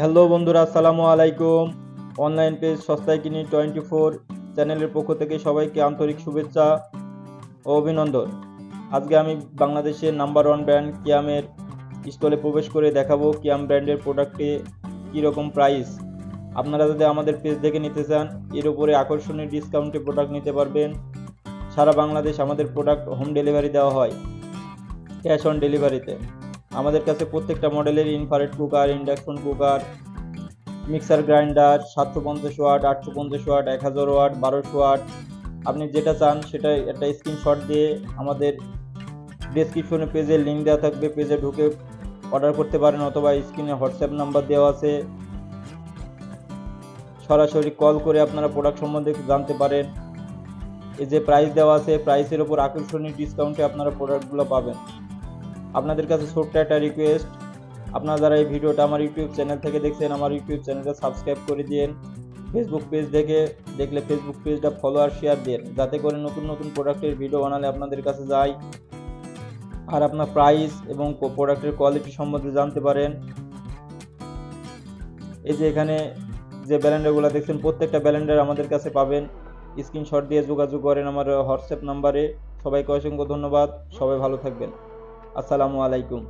Hello বন্ধুরা, আসসালামু আলাইকুম। অনলাইন পেজ সস্তায় কিনি 24 চ্যানেলের পক্ষ থেকে সবাইকে আন্তরিক শুভেচ্ছা ও অভিনন্দন। আজকে আমি বাংলাদেশের নাম্বার ওয়ান ব্র্যান্ড কিয়ামের স্টলে প্রবেশ করে দেখাবো কিয়াম ব্র্যান্ডের প্রোডাক্টে কীরকম প্রাইস। আপনারা যদি আমাদের পেজ দেখে নিতে চান, এর উপরে আকর্ষণীয় ডিসকাউন্টে প্রোডাক্ট নিতে পারবেন। সারা বাংলাদেশ আমাদের প্রোডাক্ট হোম ডেলিভারি দেওয়া হয়, ক্যাশ অন ডেলিভারিতে। আমাদের কাছে প্রত্যেকটা মডেলের infrared cooker, induction cooker, mixer grinder 750 watt, 850 watt, 1000 watt, 1200 watt, আপনি যেটা চান সেটা একটা স্ক্রিনশট দিয়ে আমাদের ডেসক্রিপশনে পেজের লিঙ্ক দেওয়া থাকবে, পেজে ঢুকে অর্ডার করতে পারেন, অথবা স্ক্রিনে হোয়াটসঅ্যাপ নাম্বার দেওয়া আছে, সরাসরি কল করে আপনারা প্রোডাক্ট সম্বন্ধে জানতে পারেন। এই যে প্রাইস দেওয়া আছে, প্রাইসের ওপর আকর্ষণীয় ডিসকাউন্টে আপনারা প্রোডাক্টগুলো পাবেন। আপনাদের কাছে ছোট্ট একটা রিকোয়েস্ট, আপনারা যারা এই ভিডিওটা আমার ইউটিউব চ্যানেল থেকে দেখছেন, আমার ইউটিউব চ্যানেলটা সাবস্ক্রাইব করে দিন। ফেসবুক পেজ দেখলে ফেসবুক পেজটা ফলো আর শেয়ার দিন, যাতে করে নতুন নতুন প্রোডাক্টের ভিডিও বানালে আপনাদের কাছে যায় আর আপনার প্রাইস এবং প্রোডাক্টের কোয়ালিটি সম্বন্ধে জানতে পারেন। এই যে এখানে যে ব্যালেন্ডারগুলো দেখছেন, প্রত্যেকটা ব্যালেন্ডার আমাদের কাছে পাবেন। স্ক্রিনশট দিয়ে যোগাযোগ করেন আমার হোয়াটসঅ্যাপ নাম্বারে। সবাইকে অসংখ্য ধন্যবাদ, সবাই ভালো থাকবেন। আসসালামু আলাইকুম।